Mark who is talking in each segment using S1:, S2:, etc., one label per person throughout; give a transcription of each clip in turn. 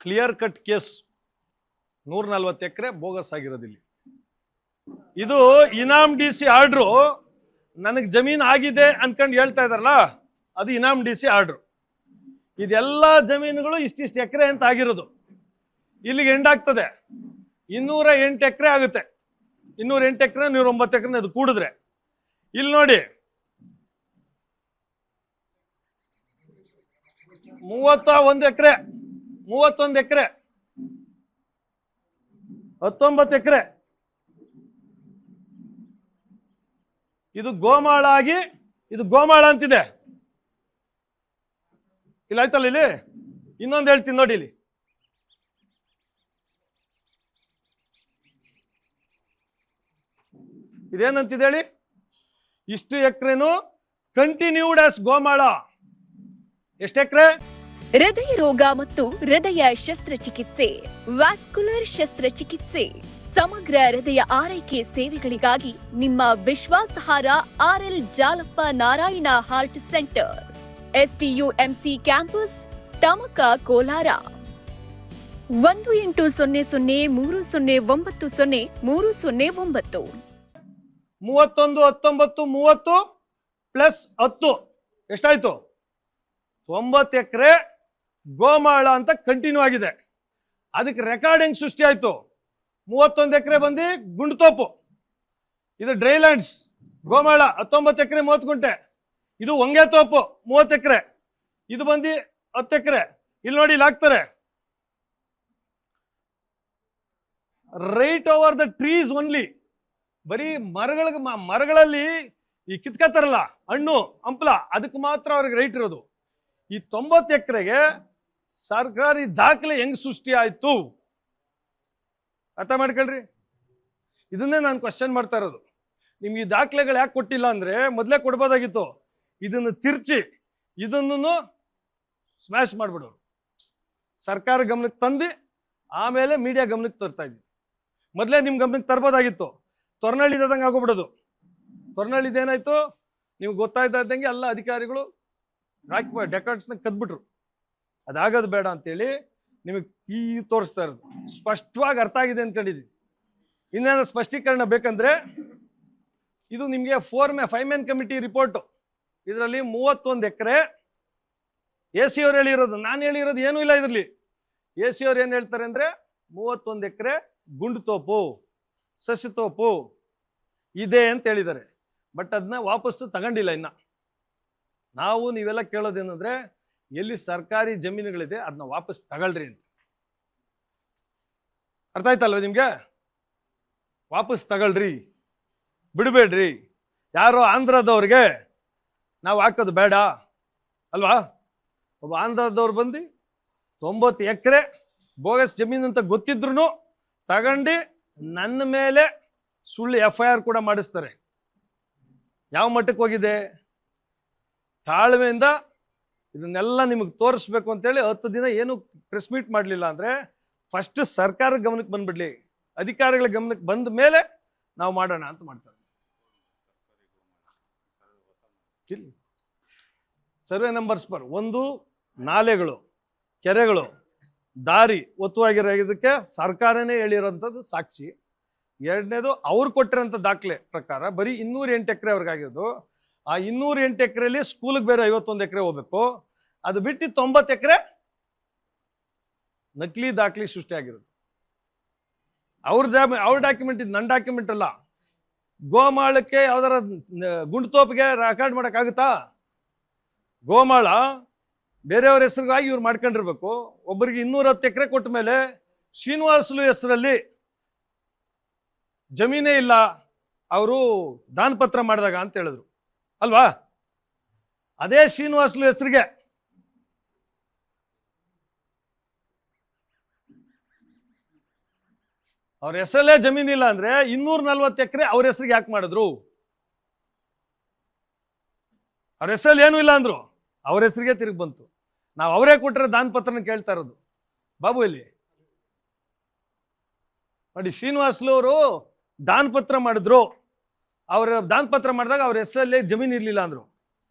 S1: Clear cut case. 140 ಎಕರೆ bogus ಆಗಿರೋದಿಲ್ಲಿ. ಇದು ಇನಾಮ್ D C order. ನನಗೆ ಜಮೀನು ಆಗಿದೆ ಅನ್ಕೊಂಡು ಹೇಳ್ತಾ ಇದಾರಲ್ಲ, ಅದು ಇನಾಮ್ ಡಿ ಸಿ ಆರ್ಡ್ರು. ಇದೆಲ್ಲ ಜಮೀನುಗಳು ಇಷ್ಟಿಷ್ಟು ಎಕರೆ ಅಂತ ಆಗಿರೋದು. ಇಲ್ಲಿಗೆ ಎಂಡ್ ಆಗ್ತದೆ. 208 ಎಕರೆ ಆಗುತ್ತೆ. 208 ಎಕರೆ 109 ಎಕರೆ ಅದು ಕೂಡಿದ್ರೆ ಇಲ್ಲಿ ನೋಡಿ 31 ಎಕರೆ, 31 ಎಕರೆ, 19 ಎಕರೆ. ಇದು ಗೋಮಾಳ ಆಗಿ ಇದು ಗೋಮಾಳ ಅಂತಿದೆ. ಇಲ್ಲ ಆಯ್ತಲ್ಲ, ಇಲ್ಲಿ ಇನ್ನೊಂದು ಹೇಳ್ತೀನಿ ನೋಡಿ. ಇಲ್ಲಿ ಇದೇನಂತಿದೆ ಹೇಳಿ, ಇಷ್ಟು ಎಕರೆನು ಕಂಟಿನ್ಯೂಡ್ ಆಸ್ ಗೋಮಾಳ. ಎಷ್ಟು ಎಕರೆ?
S2: ಹೃದಯ ರೋಗ ಮತ್ತು ಹೃದಯ ಶಸ್ತ್ರಚಿಕಿತ್ಸೆ, ವ್ಯಾಸ್ಕುಲರ್ ಶಸ್ತ್ರಚಿಕಿತ್ಸೆ, ಸಮಗ್ರ ಹೃದಯ ಆರೈಕೆ ಸೇವೆಗಳಿಗಾಗಿ ನಿಮ್ಮ ವಿಶ್ವಾಸಾರ್ಹ RL Jalappa Narayana heart centre, STUMC campus, Tamaka, Kolar. 180030090309.
S1: 31, 19, 30 plus 10 ಎಷ್ಟಾಯ್ತು? 90 ಎಕರೆ ಗೋಮಾಳ ಅಂತ ಕಂಟಿನ್ಯೂ ಆಗಿದೆ. ಅದಕ್ಕೆ ರೆಕಾರ್ಡಿಂಗ್ ಸೃಷ್ಟಿ ಆಯ್ತು. 31 ಎಕರೆ ಬಂದು ಗುಂಡ್ತೋಪು, ಇದು ಡ್ರೈಲ್ಯಾಂಡ್ಸ್ ಗೋಮಾಳ 19 ಎಕರೆ 30 ಗುಂಟೆ. ಇದು ಹೊಂಗೆ ತೋಪು 30 ಎಕರೆ, ಇದು ಬಂದು 10 ಎಕರೆ. ಇಲ್ಲಿ ನೋಡಿ, ಇಲ್ಲಿ ಹಾಕ್ತಾರೆ right over the trees only. ಬರೀ ಮರಗಳಲ್ಲಿ ಈ ಕಿತ್ಕತ್ತಾರಲ್ಲ ಹಣ್ಣು ಹಂಪಲ, ಅದಕ್ಕೆ ಮಾತ್ರ ಅವ್ರಿಗೆ ರೈಟ್ ಇರೋದು. ಈ 90 ಎಕರೆಗೆ ಸರ್ಕಾರಿ ದಾಖಲೆ ಹೆಂಗ್ ಸೃಷ್ಟಿ ಆಯ್ತು ಅರ್ಥ ಮಾಡ್ಕೊಳ್ರಿ. ಇದನ್ನೇ ನಾನು ಕ್ವಶನ್ ಮಾಡ್ತಾ ಇರೋದು. ನಿಮ್ಗೆ ಈ ದಾಖಲೆಗಳು ಯಾಕೆ ಕೊಟ್ಟಿಲ್ಲ ಅಂದ್ರೆ ಮೊದಲೇ ಕೊಡ್ಬೋದಾಗಿತ್ತು. ಇದನ್ನು ತಿರ್ಚಿ ಇದನ್ನು ಸ್ಮ್ಯಾಶ್ ಮಾಡ್ಬಿಡೋರು. ಸರ್ಕಾರ ಗಮನಕ್ಕೆ ತಂದು ಆಮೇಲೆ ಮೀಡಿಯಾ ಗಮನಕ್ಕೆ ತರ್ತಾ ಇದ್ವಿ. ಮೊದಲೇ ನಿಮ್ಮ ಗಮನಕ್ಕೆ ತರ್ಬೋದಾಗಿತ್ತು. ತೊರ್ನಳ್ಳಿದಂಗೆ ಆಗೋಗ್ಬಿಡೋದು. ತೊರ್ನಳ್ಳಿದೇನಾಯ್ತು ನಿಮ್ಗೆ ಗೊತ್ತಾಯ್ತಾ ಇದ್ದಂಗೆ ಎಲ್ಲ ಅಧಿಕಾರಿಗಳು ಡೆಕಾರ್ಡ್ಸ್ನ ಕದ್ಬಿಟ್ರು. ಅದಾಗೋದು ಬೇಡ ಅಂತೇಳಿ ನಿಮಗೆ ತೋರಿಸ್ತಾ ಇರೋದು. ಸ್ಪಷ್ಟವಾಗಿ ಅರ್ಥ ಆಗಿದೆ ಅನ್ಕೊಂಡಿದ್ದೀವಿ. ಇನ್ನೇನು ಸ್ಪಷ್ಟೀಕರಣ ಬೇಕಂದ್ರೆ ಇದು ನಿಮಗೆ 5 ಮ್ಯಾನ್ ಕಮಿಟಿ ರಿಪೋರ್ಟು. ಇದರಲ್ಲಿ 31 ಎಕರೆ AC ಅವ್ರು ಹೇಳಿರೋದು, ನಾನು ಹೇಳಿರೋದು ಏನೂ ಇಲ್ಲ ಇದರಲ್ಲಿ. AC ಅವ್ರು ಏನು ಹೇಳ್ತಾರೆ ಅಂದರೆ 31 ಎಕರೆ ಗುಂಡು ತೋಪು, ಸಸಿ ತೋಪು ಇದೆ ಅಂತ ಹೇಳಿದ್ದಾರೆ. ಬಟ್ ಅದನ್ನ ವಾಪಸ್ಸು ತಗೊಂಡಿಲ್ಲ. ಇನ್ನು ನಾವು ನೀವೆಲ್ಲ ಕೇಳೋದೇನಂದ್ರೆ ಎಲ್ಲಿ ಸರ್ಕಾರಿ ಜಮೀನುಗಳಿದೆ ಅದನ್ನ ವಾಪಸ್ ತಗೊಳ್ರಿ ಅಂತ. ಅರ್ಥ ಆಯ್ತಲ್ವ ನಿಮ್ಗೆ? ವಾಪಸ್ ತಗೊಳ್ರಿ, ಬಿಡಬೇಡ್ರಿ. ಯಾರೋ ಆಂಧ್ರದವ್ರಿಗೆ ನಾವು ಹಾಕೋದು ಬೇಡ ಅಲ್ವಾ? ಒಬ್ಬ ಆಂಧ್ರದವ್ರು ಬಂದು 90 ಎಕರೆ ಬೋಗಸ್ ಜಮೀನು ಅಂತ ಗೊತ್ತಿದ್ರು ತಗೊಂಡು ನನ್ನ ಮೇಲೆ ಸುಳ್ಳು FIR ಕೂಡ ಮಾಡಿಸ್ತಾರೆ. ಯಾವ ಮಟ್ಟಕ್ಕೆ ಹೋಗಿದೆ? ತಾಳ್ಮೆಯಿಂದ ಇದನ್ನೆಲ್ಲ ನಿಮಗೆ ತೋರಿಸ್ಬೇಕು ಅಂತೇಳಿ 10 ದಿನ ಏನು ಪ್ರೆಸ್ ಮೀಟ್ ಮಾಡಲಿಲ್ಲ ಅಂದರೆ ಫಸ್ಟ್ ಸರ್ಕಾರ ಗಮನಕ್ಕೆ ಬಂದ್ಬಿಡ್ಲಿ, ಅಧಿಕಾರಿಗಳ ಗಮನಕ್ಕೆ ಬಂದ ಮೇಲೆ ನಾವು ಮಾಡೋಣ ಅಂತ ಮಾಡ್ತಾರೆ. ಸರ್ವೆ ನಂಬರ್ಸ್ ಪರ್ 1 ನಾಲೆಗಳು, ಕೆರೆಗಳು, ದಾರಿ ಒತ್ತುವಾಗಿರೋದಕ್ಕೆ ಸರ್ಕಾರನೇ ಹೇಳಿರೋಂಥದ್ದು ಸಾಕ್ಷಿ. ಎರಡನೇದು ಅವ್ರು ಕೊಟ್ಟಿರೋಂಥ ದಾಖಲೆ ಪ್ರಕಾರ ಬರೀ 208 ಎಕರೆ ಅವ್ರಿಗಾಗಿರೋದು. ಆ 208 ಎಕರೆಯಲ್ಲಿ ಸ್ಕೂಲಿಗೆ ಬೇರೆ 51 ಎಕರೆ ಹೋಗ್ಬೇಕು. ಅದು ಬಿಟ್ಟು 90 ಎಕರೆ ನಕಲಿ ದಾಖಲೆ ಸೃಷ್ಟಿ ಆಗಿರೋದು. ಅವ್ರ ಡಾಕ್ಯುಮೆಂಟ್ ಇದು, ನನ್ನ ಡಾಕ್ಯುಮೆಂಟ್ ಅಲ್ಲ. ಗೋಮಾಳಕ್ಕೆ ಯಾವ್ದಾರ ಗುಂಡ್ತೋಪಿಗೆ ರೆಕಾರ್ಡ್ ಮಾಡೋಕ್ಕಾಗುತ್ತಾ? ಗೋಮಾಳ ಬೇರೆಯವ್ರ ಹೆಸರಿಗಾಗಿ ಇವ್ರು ಮಾಡ್ಕೊಂಡಿರ್ಬೇಕು. ಒಬ್ಬರಿಗೆ 210 ಎಕರೆ ಕೊಟ್ಟ ಮೇಲೆ ಶ್ರೀನಿವಾಸಲು ಹೆಸರಲ್ಲಿ ಜಮೀನೇ ಇಲ್ಲ, ಅವರು ದಾನಪತ್ರ ಮಾಡಿದಾಗ ಅಂತ ಹೇಳಿದ್ರು ಅಲ್ವಾ? ಅದೇ ಶ್ರೀನಿವಾಸಲು ಹೆಸರಿಗೆ ಅವ್ರ ಹೆಸರಲ್ಲೇ ಜಮೀನಿಲ್ಲ ಅಂದ್ರೆ 240 ಎಕರೆ ಅವ್ರ ಹೆಸರಿಗೆ ಯಾಕೆ ಮಾಡಿದ್ರು? ಅವ್ರ ಹೆಸರಲ್ಲಿ ಏನೂ ಇಲ್ಲ ಅಂದ್ರು, ಅವ್ರ ಹೆಸರಿಗೆ ತಿರುಗಿ ಬಂತು. ನಾವು ಅವರೇ ಕೊಟ್ಟರೆ ದಾನಪತ್ರನ ಕೇಳ್ತಾ ಇರೋದು. ಬಾಬು ಇಲ್ಲಿ ನೋಡಿ, ಶ್ರೀನಿವಾಸಲು ಅವರು ದಾನಪತ್ರ ಮಾಡಿದ್ರು. ಅವ್ರ ದಾನಪತ್ರ ಮಾಡಿದಾಗ ಅವ್ರ ಹೆಸರಲ್ಲಿ ಜಮೀನು ಇರಲಿಲ್ಲ ಅಂದ್ರು.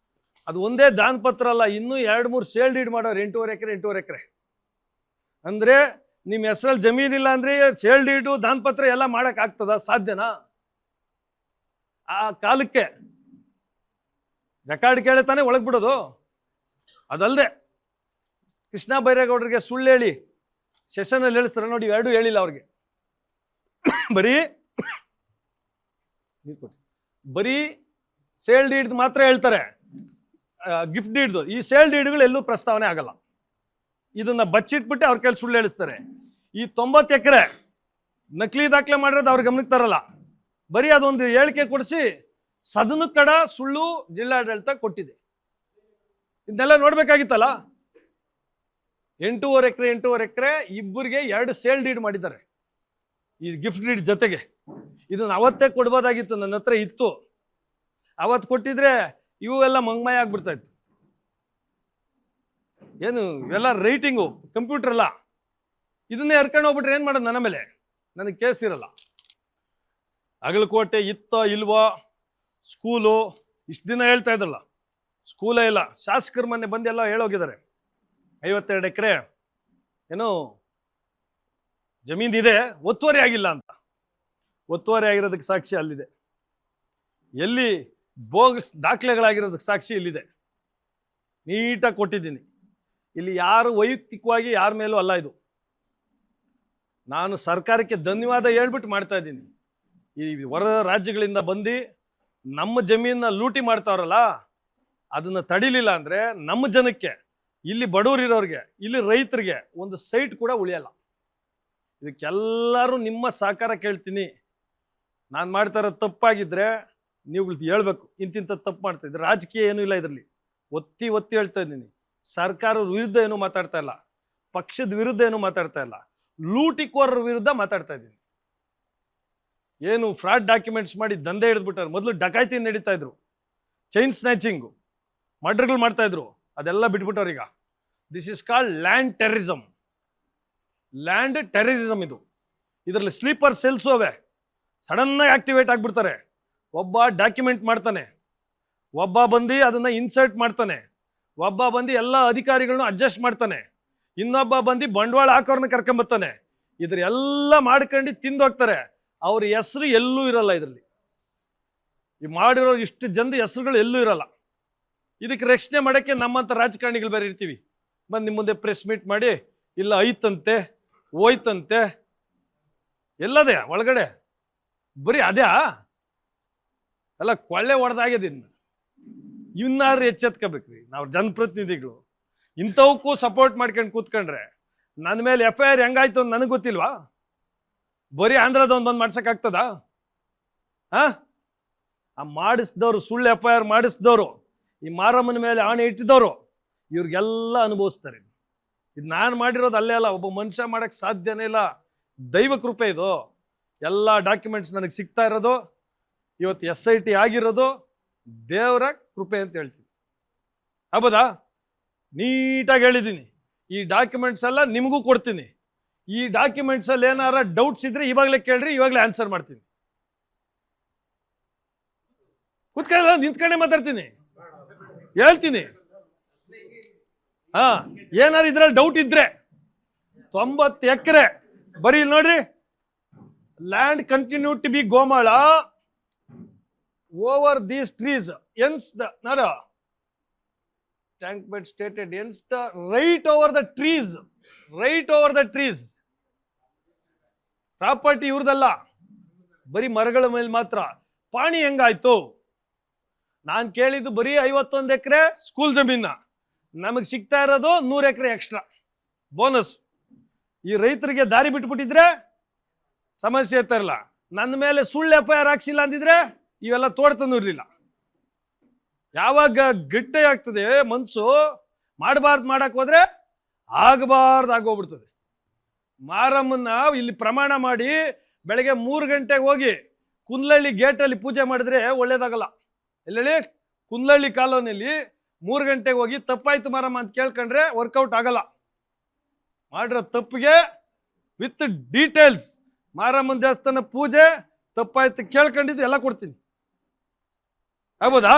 S1: ಅದು ಒಂದೇ ದಾನಪತ್ರ ಅಲ್ಲ, ಇನ್ನೂ 2-3 ಸೇಲ್ ಡೀಡ್ ಮಾಡೋರು 8.5 ಎಕರೆ ಅಂದ್ರೆ ನಿಮ್ಮ ಹೆಸರಲ್ಲಿ ಜಮೀನಿಲ್ಲ ಅಂದ್ರೆ ಸೇಲ್ ಡೀಡು ದಾನ ಪತ್ರ ಎಲ್ಲ ಮಾಡಕ್ ಆಗ್ತದ? ಸಾಧ್ಯನಾ? ಆ ಕಾಲಕ್ಕೆ ರೆಕಾರ್ಡ್ ಕೇಳಿ ತಾನೇ ಒಳಗ್ ಬಿಡೋದು. ಅದಲ್ಲದೆ ಕೃಷ್ಣ ಬೈರೇಗೌಡರಿಗೆ ಸುಳ್ಳು ಹೇಳಿ ಸೆಷನ್ ಅಲ್ಲಿ ಹೇಳಿಸ್ತಾರೆ ನೋಡಿ, ಎರಡೂ ಹೇಳಿಲ್ಲ ಅವ್ರಿಗೆ. ಬರೀ ಸೇಲ್ ಡೀಡ್ ಮಾತ್ರ ಹೇಳ್ತಾರೆ, ಗಿಫ್ಟ್ ಡೀಡ್ದು. ಈ ಸೇಲ್ ಡೀಡ್ಗಳು ಎಲ್ಲೂ ಪ್ರಸ್ತಾವನೆ ಆಗಲ್ಲ. ಇದನ್ನ ಬಚ್ಚಿಟ್ಬಿಟ್ಟು ಅವ್ರ ಕೈಲಿ ಸುಳ್ಳು ಹೇಳಿಸ್ತಾರೆ. ಈ 90 ಎಕರೆ ನಕಲಿ ದಾಖಲೆ ಮಾಡಿರೋದು ಅವ್ರ ಗಮನಕ್ಕೆ ತರಲ್ಲ. ಬರೀ ಅದೊಂದು ಹೇಳಿಕೆ ಕೊಡಿಸಿ ಸದನ ಕಡ ಸುಳ್ಳು ಜಿಲ್ಲಾಡಳಿತ ಕೊಟ್ಟಿದೆ. ಇದನ್ನೆಲ್ಲ ನೋಡ್ಬೇಕಾಗಿತ್ತಲ್ಲ. 8.5 ಎಕರೆ ಇಬ್ಬರಿಗೆ 2 ಸೇಲ್ ಡೀಡ್ ಮಾಡಿದ್ದಾರೆ ಈ ಗಿಫ್ಟ್ ಡೀಡ್ ಜೊತೆಗೆ. ಇದನ್ನ ಅವತ್ತೇ ಕೊಡ್ಬೋದಾಗಿತ್ತು, ನನ್ನ ಹತ್ರ ಇತ್ತು. ಅವತ್ತು ಕೊಟ್ಟಿದ್ರೆ ಇವೆಲ್ಲ ಮಂಗಮಯ ಆಗ್ಬಿಡ್ತಾ ಇತ್ತು. ಏನು ಇವೆಲ್ಲ ರೈಟಿಂಗು, ಕಂಪ್ಯೂಟರ್ ಅಲ್ಲ. ಇದನ್ನೇ ಹರ್ಕೊಂಡು ಹೋಗ್ಬಿಟ್ರೆ ಏನು ಮಾಡೋದು? ನನ್ನ ಮೇಲೆ ನನಗೆ ಕೇಸ್ ಇರಲ್ಲ. ಅಗಲಕೋಟೆ ಇತ್ತೋ ಇಲ್ವೋ, ಸ್ಕೂಲು ಇಷ್ಟು ದಿನ ಹೇಳ್ತಾ ಇದ್ರಲ್ಲ, ಸ್ಕೂಲೇ ಇಲ್ಲ. ಶಾಸಕರ ಮೊನ್ನೆ ಬಂದೆಲ್ಲ ಹೇಳೋಗಿದ್ದಾರೆ 52 ಎಕರೆ ಏನೋ ಜಮೀನಿದೆ, ಒತ್ತುವರಿ ಆಗಿಲ್ಲ ಅಂತ. ಒತ್ತುವರಿ ಆಗಿರೋದಕ್ಕೆ ಸಾಕ್ಷಿ ಅಲ್ಲಿದೆ. ಎಲ್ಲಿ ಬೋಗಸ್ ದಾಖಲೆಗಳಾಗಿರೋದಕ್ಕೆ ಸಾಕ್ಷಿ ಇಲ್ಲಿದೆ. ನೀಟಾಗಿ ಕೊಟ್ಟಿದ್ದೀನಿ. ಇಲ್ಲಿ ಯಾರು ವೈಯಕ್ತಿಕವಾಗಿ ಯಾರ ಮೇಲೂ ಅಲ್ಲ. ಇದು ನಾನು ಸರ್ಕಾರಕ್ಕೆ ಧನ್ಯವಾದ ಹೇಳ್ಬಿಟ್ಟು ಮಾಡ್ತಾ ಇದ್ದೀನಿ. ಈ ಹೊರ ರಾಜ್ಯಗಳಿಂದ ಬಂದು ನಮ್ಮ ಜಮೀನನ್ನ ಲೂಟಿ ಮಾಡ್ತಾವ್ರಲ್ಲ, ಅದನ್ನು ತಡಿಲಿಲ್ಲ ಅಂದರೆ ನಮ್ಮ ಜನಕ್ಕೆ, ಇಲ್ಲಿ ಬಡವರಿರೋರಿಗೆ, ಇಲ್ಲಿ ರೈತರಿಗೆ ಒಂದು ಸೈಟ್ ಕೂಡ ಉಳಿಯಲ್ಲ. ಇದಕ್ಕೆಲ್ಲರೂ ನಿಮ್ಮ ಸಹಕಾರ ಕೇಳ್ತೀನಿ. ನಾನು ಮಾಡ್ತಾ ಇರೋದು ತಪ್ಪಾಗಿದ್ದರೆ ನೀವು ಹೇಳ್ಬೇಕು, ಇಂತಿಂಥ ತಪ್ಪು ಮಾಡ್ತಾಯಿದ್ರೆ. ರಾಜಕೀಯ ಏನೂ ಇಲ್ಲ ಇದರಲ್ಲಿ. ಒತ್ತಿ ಒತ್ತಿ ಹೇಳ್ತಾ ಇದ್ದೀನಿ. ಸರ್ಕಾರದ ವಿರುದ್ಧ ಏನೂ ಮಾತಾಡ್ತಾ ಇಲ್ಲ, ಪಕ್ಷದ ವಿರುದ್ಧ ಏನೂ ಮಾತಾಡ್ತಾ ಇಲ್ಲ, ಲೂಟಿಕೋರರ ವಿರುದ್ಧ ಮಾತಾಡ್ತಾ ಇದ್ದೀನಿ. ಏನು ಫ್ರಾಡ್ ಡಾಕ್ಯುಮೆಂಟ್ಸ್ ಮಾಡಿ ದಂಧೆ ಹಿಡಿದ್ಬಿಟ್ಟಾರೆ. ಮೊದಲು ಡಕಾಯ್ತಿ ನಡೀತಾ ಇದ್ರು, ಚೈನ್ ಸ್ನ್ಯಾಚಿಂಗು, ಮರ್ಡರ್ಗಳು ಮಾಡ್ತಾ ಇದ್ರು. ಅದೆಲ್ಲ ಬಿಟ್ಬಿಟ್ಟವ್ರು ಈಗ. This is called land terrorism. Land terrorism ಇದು. ಇದರಲ್ಲಿ ಸ್ಲೀಪರ್ ಸೆಲ್ಸು ಅವೆ. ಸಡನ್ನಾಗಿ ಆಕ್ಟಿವೇಟ್ ಆಗಿಬಿಡ್ತಾರೆ. ಒಬ್ಬ ಡಾಕ್ಯುಮೆಂಟ್ ಮಾಡ್ತಾನೆ, ಒಬ್ಬ ಬಂದು ಅದನ್ನು ಇನ್ಸರ್ಟ್ ಮಾಡ್ತಾನೆ, ಒಬ್ಬ ಬಂದು ಎಲ್ಲ ಅಧಿಕಾರಿಗಳನ್ನ ಅಡ್ಜಸ್ಟ್ ಮಾಡ್ತಾನೆ, ಇನ್ನೊಬ್ಬ ಬಂದು ಬಂಡವಾಳ ಹಾಕೋರ್ನ ಕರ್ಕೊಂಬರ್ತಾನೆ. ಇದ್ರ ಎಲ್ಲ ಮಾಡ್ಕೊಂಡು ತಿಂದೋಗ್ತಾರೆ. ಅವ್ರ ಹೆಸರು ಎಲ್ಲೂ ಇರಲ್ಲ ಇದರಲ್ಲಿ. ಈ ಮಾಡಿರೋ ಇಷ್ಟು ಜನದ ಹೆಸರುಗಳು ಎಲ್ಲೂ ಇರಲ್ಲ. ಇದಕ್ಕೆ ರಕ್ಷಣೆ ಮಾಡೋಕ್ಕೆ ನಮ್ಮಂಥ ರಾಜಕಾರಣಿಗಳು ಬೇರೆ ಇರ್ತೀವಿ. ಬಂದು ನಿಮ್ಮ ಮುಂದೆ ಪ್ರೆಸ್ ಮೀಟ್ ಮಾಡಿ, ಇಲ್ಲ ಐತಂತೆ ಹೋಯ್ತಂತೆ, ಎಲ್ಲದೇ ಒಳಗಡೆ ಬರೀ ಅದೇ ಎಲ್ಲ ಕೊಳ್ಳೆ ಹೊಡೆದಾಗ್ಯದಿನ್ನ. ಇವನ್ನಾರು ಎಚ್ಚೆತ್ಕೋಬೇಕ್ರಿ ನಾವು ಜನಪ್ರತಿನಿಧಿಗಳು. ಇಂಥವಕ್ಕೂ ಸಪೋರ್ಟ್ ಮಾಡ್ಕೊಂಡು ಕೂತ್ಕೊಂಡ್ರೆ ನನ್ನ ಮೇಲೆ FIR ಹೆಂಗಾಯ್ತು ಅಂತ ನನಗೆ ಗೊತ್ತಿಲ್ವಾ? ಬರೀ ಆಂಧ್ರದವ್ನು ಬಂದು ಮಾಡ್ಸೋಕ್ಕಾಗ್ತದ? ಆ ಮಾಡಿಸಿದವರು, ಸುಳ್ಳು FIR ಮಾಡಿಸಿದವರು, ಈ ಮಾರಮ್ಮನ ಮೇಲೆ ಆಣೆ ಇಟ್ಟಿದ್ದವರು, ಇವ್ರಿಗೆಲ್ಲ ಅನುಭವಿಸ್ತಾರೆ. ಇದು ನಾನು ಮಾಡಿರೋದು ಅಲ್ಲೇ ಅಲ್ಲ, ಒಬ್ಬ ಮನುಷ್ಯ ಮಾಡೋಕ್ಕೆ ಸಾಧ್ಯನೇ ಇಲ್ಲ. ದೈವ ಕೃಪೆ ಇದು. ಎಲ್ಲ ಡಾಕ್ಯುಮೆಂಟ್ಸ್ ನನಗೆ ಸಿಗ್ತಾ ಇರೋದು, ಇವತ್ತು SIT ಆಗಿರೋದು ದೇವರ ಕೃಪೆ ಅಂತ ಹೇಳ್ತೀನಿ. ಹೌದಾ? ನೀಟಾಗಿ ಹೇಳಿದ್ದೀನಿ. ಈ ಡಾಕ್ಯುಮೆಂಟ್ಸ್ ಎಲ್ಲ ನಿಮಗೂ ಕೊಡ್ತೀನಿ. ಈ ಡಾಕ್ಯುಮೆಂಟ್ಸಲ್ಲಿ ಏನಾರ ಡೌಟ್ಸ್ ಇದ್ರೆ ಇವಾಗಲೇ ಕೇಳ್ರಿ, ಇವಾಗಲೇ ಆನ್ಸರ್ ಮಾಡ್ತೀನಿ. ಕೂತ್ಕೊಳ್ಳ, ನಿಂತ್ಕೊಂಡೆ ಮಾತಾಡ್ತೀನಿ, ಹೇಳ್ತೀನಿ. ಏನಾರು ಇದ್ರಲ್ಲಿ ಡೌಟ್ ಇದ್ರೆ 90 ಎಕರೆ ಬರೀ ನೋಡ್ರಿ. ಲ್ಯಾಂಡ್ ಕಂಟಿನ್ಯೂ ಟು ಬಿ ಗೋಮಾಳ over these trees ends the tank bed stated ends the right over the trees. Right over the trees. Property ಇವ್ರದಲ್ಲ, ಬರೀ ಮರಗಳ ಮೇಲೆ ಮಾತ್ರ. ಪಾಣಿ ಹೆಂಗಾಯ್ತು? ನಾನು ಕೇಳಿದ್ದು ಬರೀ 51 ಎಕರೆ ಸ್ಕೂಲ್ ಜಮೀನ, ನಮಗೆ ಸಿಗ್ತಾ ಇರೋದು 100 ಎಕರೆ ಎಕ್ಸ್ಟ್ರಾ ಬೋನಸ್. ಈ ರೈತರಿಗೆ ದಾರಿ ಬಿಟ್ಬಿಟ್ಟಿದ್ರೆ ಸಮಸ್ಯೆ ಇರ್ತಾರಲ್ಲ. ನನ್ನ ಮೇಲೆ ಸುಳ್ಳು FIR ಹಾಕ್ಸಿಲ್ಲ ಅಂದಿದ್ರೆ ಇವೆಲ್ಲ ತೋಡ್ತಾನೂ ಇರಲಿಲ್ಲ. ಯಾವಾಗ ಗಟ್ಟಿ ಆಗ್ತದೆ ಮನಸ್ಸು, ಮಾಡಬಾರ್ದು ಮಾಡಕ್ ಹೋದ್ರೆ ಆಗಬಾರ್ದು ಆಗೋಗ್ಬಿಡ್ತದೆ. ಮಾರಮ್ಮನ್ನ ಇಲ್ಲಿ ಪ್ರಮಾಣ ಮಾಡಿ ಬೆಳಗ್ಗೆ 3 ಗಂಟೆಗೆ ಹೋಗಿ ಕುಂದ್ಲಳ್ಳಿ ಗೇಟಲ್ಲಿ ಪೂಜೆ ಮಾಡಿದ್ರೆ ಒಳ್ಳೇದಾಗಲ್ಲ. ಎಲ್ಲೇಳಿ, ಕುಂದ್ಲಳ್ಳಿ ಕಾಲೋನಿಯಲ್ಲಿ 3 ಗಂಟೆಗೆ ಹೋಗಿ ತಪ್ಪಾಯ್ತು ಮಾರಮ್ಮ ಅಂತ ಕೇಳ್ಕೊಂಡ್ರೆ ವರ್ಕೌಟ್ ಆಗಲ್ಲ. ಮಾಡಿರೋ ತಪ್ಪಿಗೆ ವಿತ್ ಡೀಟೇಲ್ಸ್ ಮಾರಮ್ಮನ ದೇವಸ್ಥಾನ ಪೂಜೆ ತಪ್ಪಾಯ್ತು ಕೇಳ್ಕೊಂಡಿದ್ದು ಎಲ್ಲ ಕೊಡ್ತೀನಿ. ಆಗ್ಬೋದಾ?